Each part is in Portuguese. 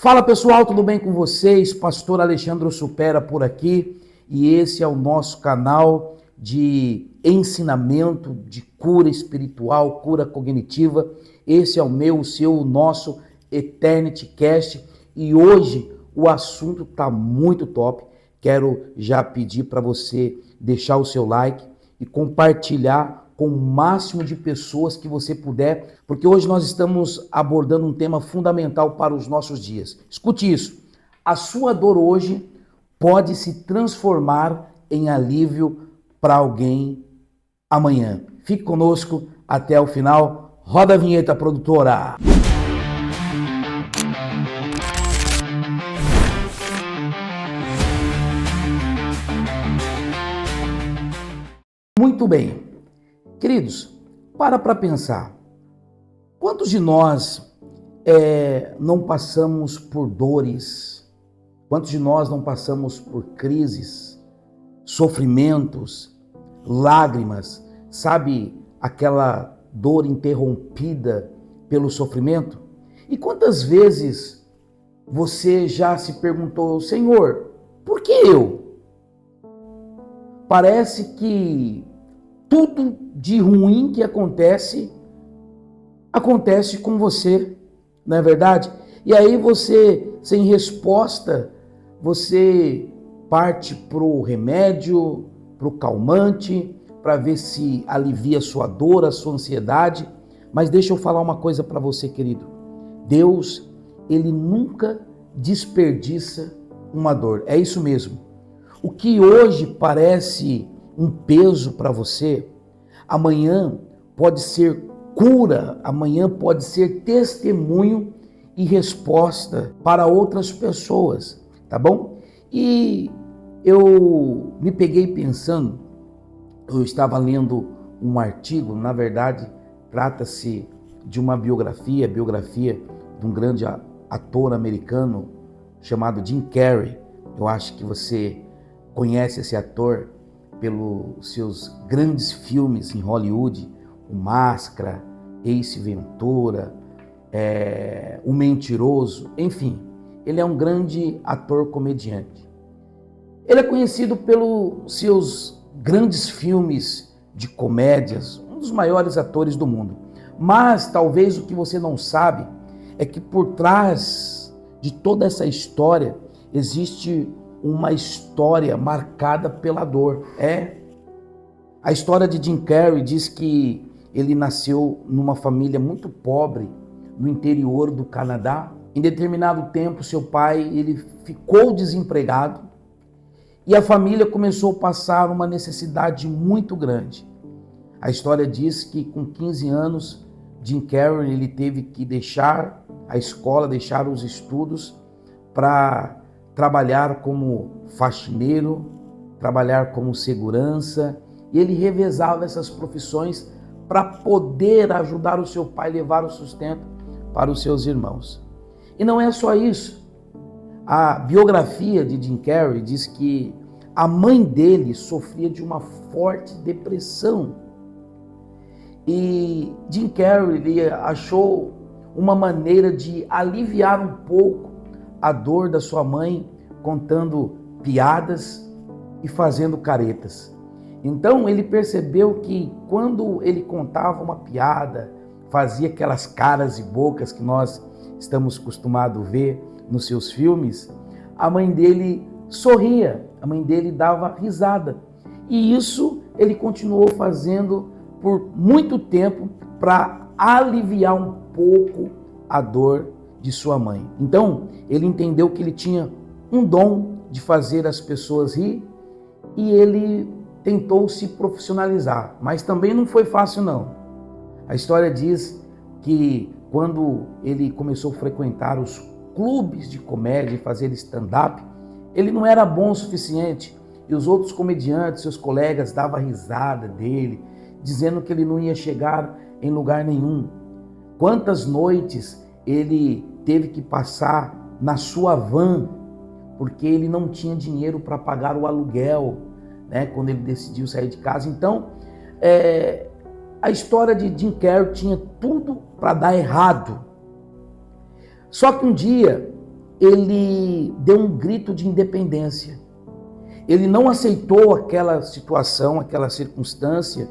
Fala pessoal, tudo bem com vocês? Pastor Alexandre Supera por aqui e esse é o nosso canal de ensinamento, de cura espiritual, cura cognitiva. Esse é o meu, o seu, o nosso Eternity Cast e hoje o assunto tá muito top. Quero já pedir para você deixar o seu like e compartilhar com o máximo de pessoas que você puder, porque hoje nós estamos abordando um tema fundamental para os nossos dias. Escute isso, a sua dor hoje pode se transformar em alívio para alguém amanhã. Fique conosco até o final, roda a vinheta, produtora! Muito bem. Queridos, para pensar, quantos de nós não passamos por dores, quantos de nós não passamos por crises, sofrimentos, lágrimas, sabe aquela dor interrompida pelo sofrimento? E quantas vezes você já se perguntou, Senhor, por que eu? Parece que tudo de ruim que acontece com você, não é verdade? E aí você, sem resposta, você parte para o remédio, para o calmante, para ver se alivia a sua dor, a sua ansiedade. Mas deixa eu falar uma coisa para você, querido. Deus, Ele nunca desperdiça uma dor. É isso mesmo. O que hoje parece um peso para você, amanhã pode ser cura, amanhã pode ser testemunho e resposta para outras pessoas, tá bom? E eu me peguei pensando, eu estava lendo um artigo, na verdade trata-se de uma biografia de um grande ator americano chamado Jim Carrey. Eu acho que você conhece esse ator pelos seus grandes filmes em Hollywood, o Máscara, Ace Ventura, O Mentiroso, enfim, ele é um grande ator comediante. Ele é conhecido pelos seus grandes filmes de comédias, um dos maiores atores do mundo. Mas talvez o que você não sabe é que por trás de toda essa história existe uma história marcada pela dor. A história de Jim Carrey diz que ele nasceu numa família muito pobre no interior do Canadá. Em determinado tempo, seu pai ele ficou desempregado e a família começou a passar uma necessidade muito grande. A história diz que com 15 anos, Jim Carrey ele teve que deixar a escola, deixar os estudos para trabalhar como faxineiro, trabalhar como segurança, e ele revezava essas profissões para poder ajudar o seu pai a levar o sustento para os seus irmãos. E não é só isso. A biografia de Jim Carrey diz que a mãe dele sofria de uma forte depressão. E Jim Carrey ele achou uma maneira de aliviar um pouco a dor da sua mãe, contando piadas e fazendo caretas. Então ele percebeu que quando ele contava uma piada, fazia aquelas caras e bocas que nós estamos acostumados a ver nos seus filmes, a mãe dele sorria, a mãe dele dava risada. E isso ele continuou fazendo por muito tempo para aliviar um pouco a dor de sua mãe. Então, ele entendeu que ele tinha um dom de fazer as pessoas rir e ele tentou se profissionalizar, mas também não foi fácil não. A história diz que quando ele começou a frequentar os clubes de comédia e fazer stand-up, ele não era bom o suficiente e os outros comediantes, seus colegas, davam risada dele, dizendo que ele não ia chegar em lugar nenhum. Quantas noites ele teve que passar na sua van, porque ele não tinha dinheiro para pagar o aluguel, né, quando ele decidiu sair de casa. Então, a história de Jim Carrey tinha tudo para dar errado. Só que um dia ele deu um grito de independência. Ele não aceitou aquela situação, aquela circunstância,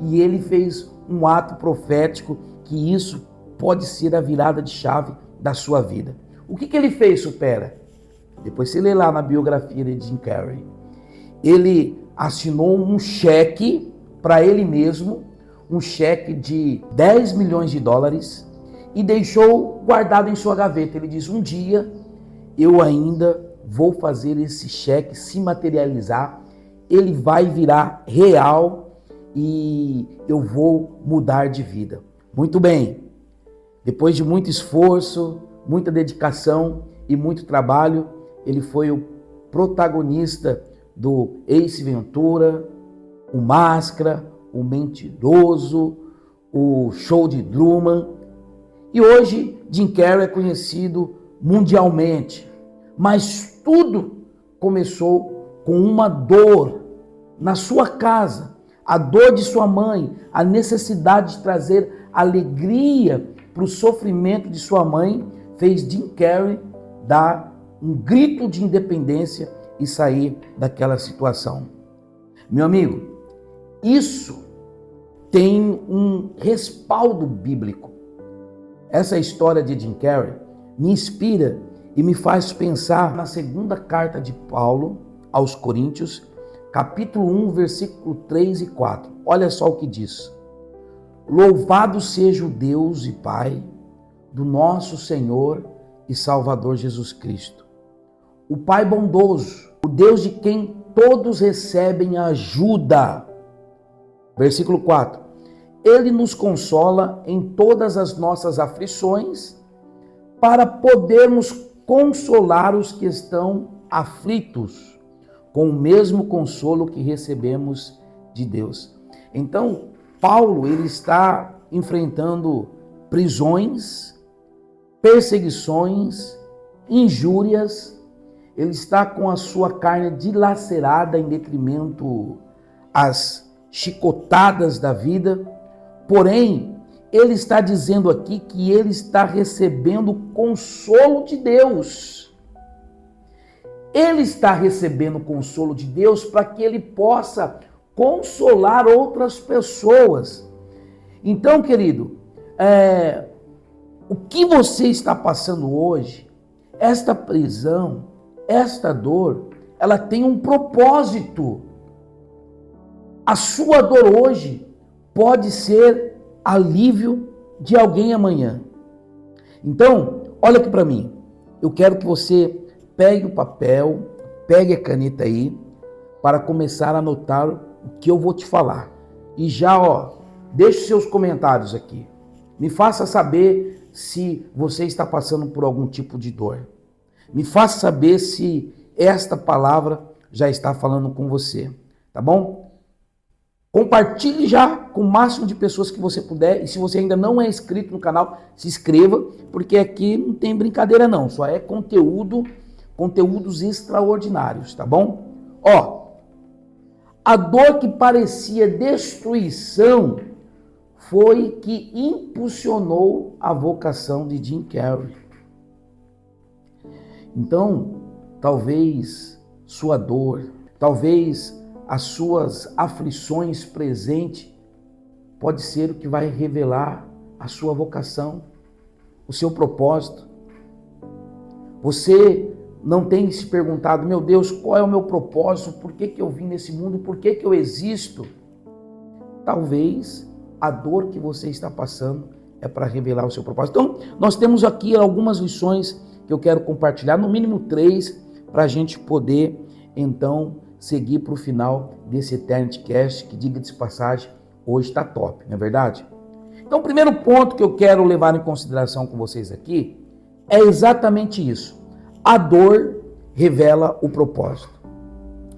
e ele fez um ato profético que isso pode ser a virada de chave da sua vida. O que ele fez, Supera? Depois você lê lá na biografia de Jim Carrey. Ele assinou um cheque para ele mesmo, um cheque de 10 milhões de dólares, e deixou guardado em sua gaveta. Ele diz: um dia eu ainda vou fazer esse cheque se materializar, ele vai virar real e eu vou mudar de vida. Muito bem, depois de muito esforço, muita dedicação e muito trabalho, ele foi o protagonista do Ace Ventura, o Máscara, o Mentiroso, o Show de Truman. E hoje Jim Carrey é conhecido mundialmente. Mas tudo começou com uma dor na sua casa, a dor de sua mãe, a necessidade de trazer alegria para o sofrimento de sua mãe, fez Jim Carrey dar um grito de independência e sair daquela situação. Meu amigo, isso tem um respaldo bíblico. Essa história de Jim Carrey me inspira e me faz pensar na segunda carta de Paulo aos Coríntios, capítulo 1, versículo 3 e 4. Olha só o que diz: louvado seja o Deus e Pai do nosso Senhor e Salvador Jesus Cristo, o Pai bondoso, o Deus de quem todos recebem ajuda. Versículo 4. Ele nos consola em todas as nossas aflições, para podermos consolar os que estão aflitos, com o mesmo consolo que recebemos de Deus. Então, Paulo, ele está enfrentando prisões, perseguições, injúrias, ele está com a sua carne dilacerada em detrimento às chicotadas da vida, porém, ele está dizendo aqui que ele está recebendo o consolo de Deus. Ele está recebendo o consolo de Deus para que ele possa consolar outras pessoas. Então, querido, o que você está passando hoje, esta prisão, esta dor, ela tem um propósito. A sua dor hoje pode ser alívio de alguém amanhã. Então, olha aqui para mim. Eu quero que você pegue o papel, pegue a caneta aí, para começar a anotar o que eu vou te falar. E já, deixe seus comentários aqui. Me faça saber se você está passando por algum tipo de dor. Me faça saber se esta palavra já está falando com você, tá bom? Compartilhe já com o máximo de pessoas que você puder. E se você ainda não é inscrito no canal, se inscreva, porque aqui não tem brincadeira não. Só é conteúdos extraordinários, tá bom? A dor que parecia destruição foi que impulsionou a vocação de Jim Carrey. Então, talvez sua dor, talvez as suas aflições presentes pode ser o que vai revelar a sua vocação, o seu propósito. Você não tem se perguntado: meu Deus, qual é o meu propósito? Por que eu vim nesse mundo? Por que eu existo? Talvez a dor que você está passando é para revelar o seu propósito. Então, nós temos aqui algumas lições que eu quero compartilhar, no mínimo 3, para a gente poder, então, seguir para o final desse Eternity Cast, que, diga de passagem, hoje está top, não é verdade? Então, o primeiro ponto que eu quero levar em consideração com vocês aqui é exatamente isso. A dor revela o propósito.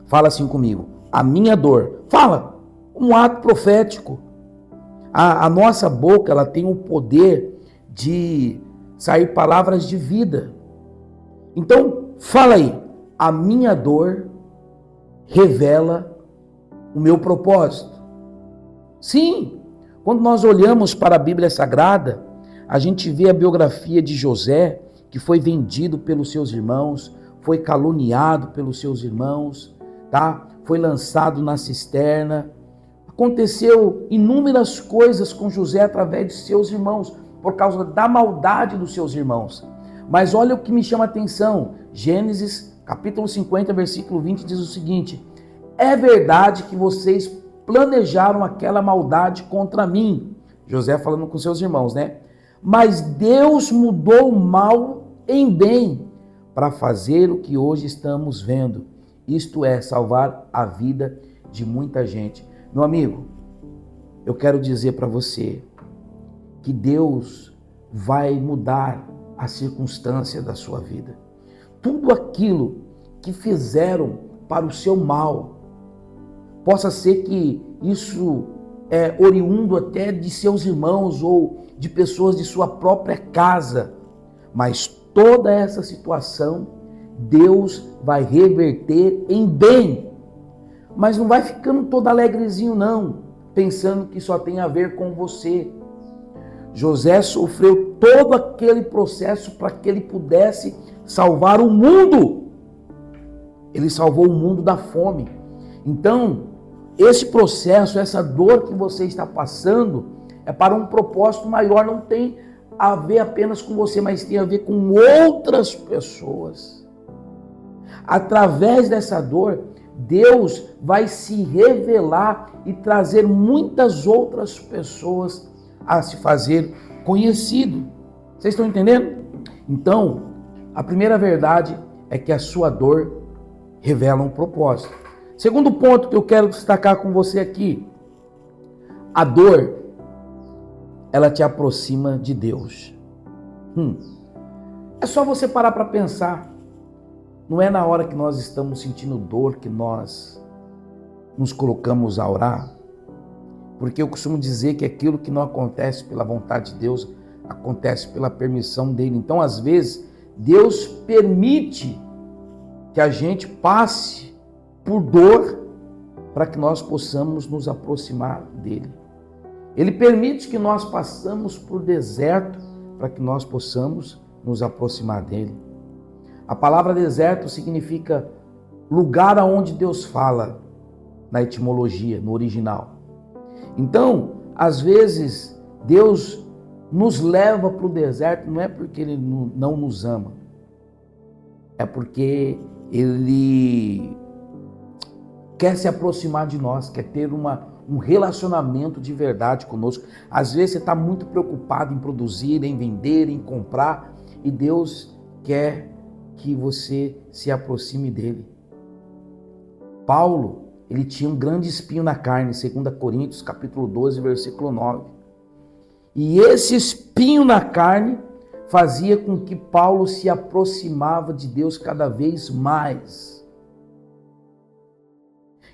Fala assim comigo: a minha dor. Fala, um ato profético. A nossa boca, ela tem o poder de sair palavras de vida. Então, fala aí: a minha dor revela o meu propósito. Sim, quando nós olhamos para a Bíblia Sagrada, a gente vê a biografia de José, que foi vendido pelos seus irmãos, foi caluniado pelos seus irmãos, tá? Foi lançado na cisterna. Aconteceu inúmeras coisas com José através de seus irmãos, por causa da maldade dos seus irmãos. Mas olha o que me chama a atenção. Gênesis, capítulo 50, versículo 20, diz o seguinte: é verdade que vocês planejaram aquela maldade contra mim. José falando com seus irmãos, né? Mas Deus mudou o mal em bem para fazer o que hoje estamos vendo. Isto é, salvar a vida de muita gente. Meu amigo, eu quero dizer para você que Deus vai mudar a circunstância da sua vida. Tudo aquilo que fizeram para o seu mal, possa ser que isso é oriundo até de seus irmãos ou de pessoas de sua própria casa, mas toda essa situação Deus vai reverter em bem. Mas não vai ficando todo alegrezinho não, pensando que só tem a ver com você. José sofreu todo aquele processo para que ele pudesse salvar o mundo. Ele salvou o mundo da fome. Então, esse processo, essa dor que você está passando, é para um propósito maior, não tem a ver apenas com você, mas tem a ver com outras pessoas. Através dessa dor, Deus vai se revelar e trazer muitas outras pessoas a se fazer conhecido. Vocês estão entendendo? Então, a primeira verdade é que a sua dor revela um propósito. Segundo ponto que eu quero destacar com você aqui, a dor, ela te aproxima de Deus. É só você parar para pensar. Não é na hora que nós estamos sentindo dor que nós nos colocamos a orar? Porque eu costumo dizer que aquilo que não acontece pela vontade de Deus, acontece pela permissão dele. Então, às vezes, Deus permite que a gente passe por dor para que nós possamos nos aproximar dele. Ele permite que nós passamos por deserto para que nós possamos nos aproximar dele. A palavra deserto significa lugar aonde Deus fala, na etimologia, no original. Então, às vezes, Deus nos leva para o deserto, não é porque Ele não nos ama, é porque Ele quer se aproximar de nós, quer ter um relacionamento de verdade conosco. Às vezes você está muito preocupado em produzir, em vender, em comprar, e Deus quer que você se aproxime dele. Paulo, ele tinha um grande espinho na carne, 2 Coríntios, capítulo 12, versículo 9. E esse espinho na carne fazia com que Paulo se aproximava de Deus cada vez mais.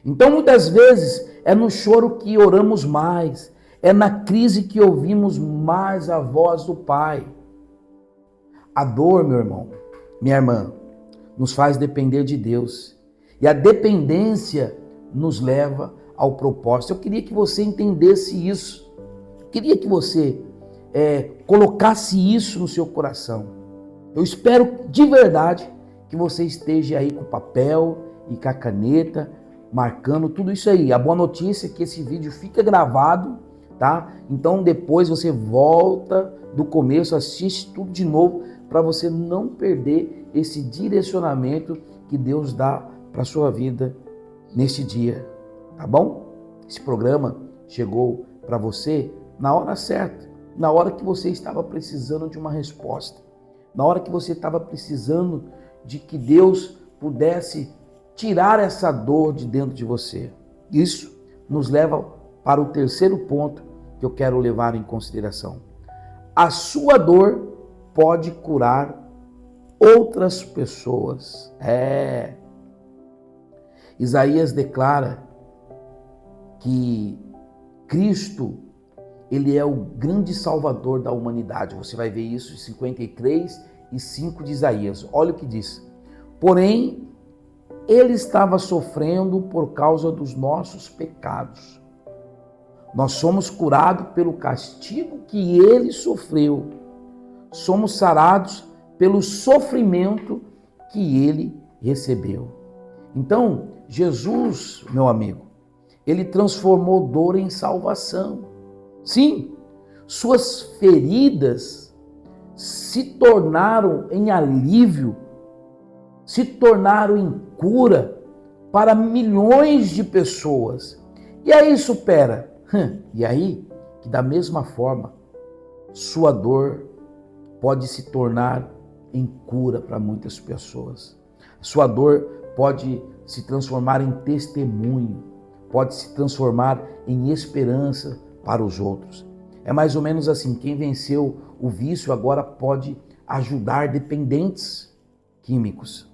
Então, muitas vezes, é no choro que oramos mais, é na crise que ouvimos mais a voz do Pai. A dor, meu irmão, minha irmã, nos faz depender de Deus. E a dependência nos leva ao propósito. Eu queria que você entendesse isso. Eu queria que você colocasse isso no seu coração. Eu espero de verdade que você esteja aí com papel e com a caneta, marcando tudo isso aí. A boa notícia é que esse vídeo fica gravado, tá? Então depois você volta do começo, assiste tudo de novo, para você não perder esse direcionamento que Deus dá para a sua vida neste dia, tá bom? Esse programa chegou para você na hora certa, na hora que você estava precisando de uma resposta, na hora que você estava precisando de que Deus pudesse tirar essa dor de dentro de você. Isso nos leva para o terceiro ponto que eu quero levar em consideração. A sua dor pode curar outras pessoas. Isaías declara que Cristo, ele é o grande salvador da humanidade. Você vai ver isso em 53:5 de Isaías. Olha o que diz. Porém, ele estava sofrendo por causa dos nossos pecados. Nós somos curados pelo castigo que ele sofreu. Somos sarados pelo sofrimento que ele recebeu. Então, Jesus, meu amigo, ele transformou dor em salvação. Sim, suas feridas se tornaram em alívio, se tornaram em cura para milhões de pessoas. E aí supera. E aí, que da mesma forma, sua dor pode se tornar em cura para muitas pessoas. Sua dor pode se transformar em testemunho, pode se transformar em esperança para os outros. É mais ou menos assim, quem venceu o vício agora pode ajudar dependentes químicos.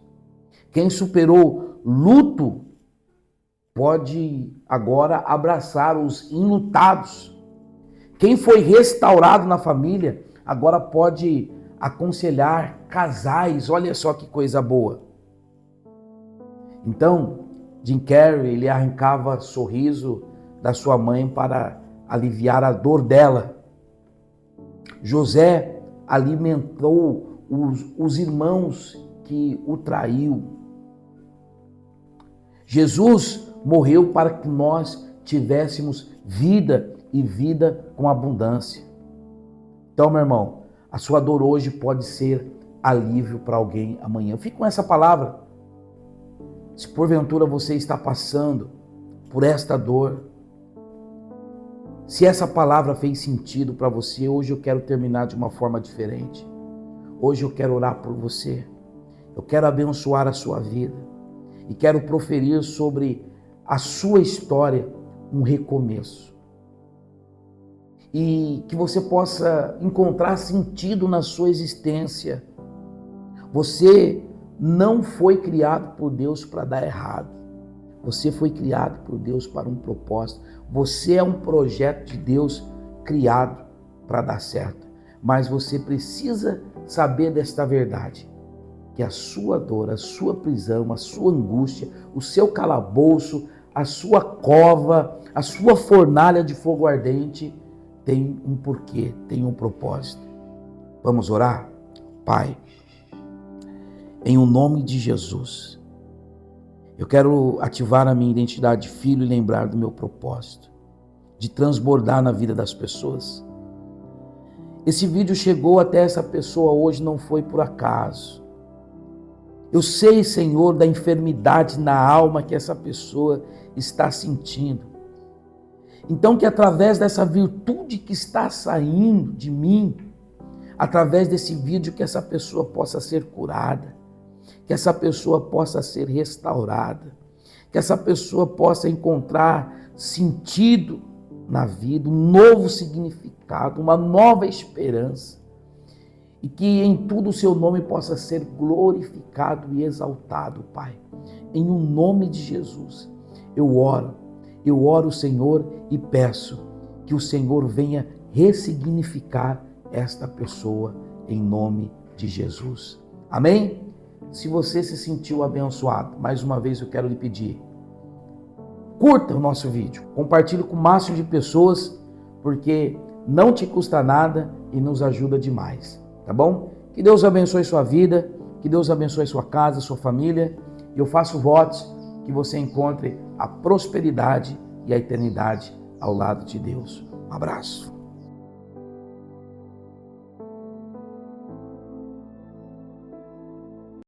Quem superou luto pode agora abraçar os enlutados. Quem foi restaurado na família agora pode aconselhar casais. Olha só que coisa boa. Então, Jim Carrey, ele arrancava sorriso da sua mãe para aliviar a dor dela. José alimentou os irmãos que o traiu. Jesus morreu para que nós tivéssemos vida e vida com abundância. Então, meu irmão, a sua dor hoje pode ser alívio para alguém amanhã. Eu fico com essa palavra. Se porventura você está passando por esta dor, se essa palavra fez sentido para você, hoje eu quero terminar de uma forma diferente. Hoje eu quero orar por você. Eu quero abençoar a sua vida. E quero proferir sobre a sua história um recomeço. E que você possa encontrar sentido na sua existência. Você não foi criado por Deus para dar errado. Você foi criado por Deus para um propósito. Você é um projeto de Deus criado para dar certo. Mas você precisa saber desta verdade. Que a sua dor, a sua prisão, a sua angústia, o seu calabouço, a sua cova, a sua fornalha de fogo ardente tem um porquê, tem um propósito. Vamos orar? Pai, em o nome de Jesus, eu quero ativar a minha identidade de filho e lembrar do meu propósito, de transbordar na vida das pessoas. Esse vídeo chegou até essa pessoa hoje, não foi por acaso. Eu sei, Senhor, da enfermidade na alma que essa pessoa está sentindo. Então, que através dessa virtude que está saindo de mim, através desse vídeo, que essa pessoa possa ser curada, que essa pessoa possa ser restaurada, que essa pessoa possa encontrar sentido na vida, um novo significado, uma nova esperança. E que em tudo o seu nome possa ser glorificado e exaltado, Pai. Em o nome de Jesus, eu oro, Senhor, e peço que o Senhor venha ressignificar esta pessoa em nome de Jesus. Amém? Se você se sentiu abençoado, mais uma vez eu quero lhe pedir, curta o nosso vídeo, compartilhe com o máximo de pessoas, porque não te custa nada e nos ajuda demais. Tá bom? Que Deus abençoe sua vida, que Deus abençoe sua casa, sua família. E eu faço votos que você encontre a prosperidade e a eternidade ao lado de Deus. Um abraço.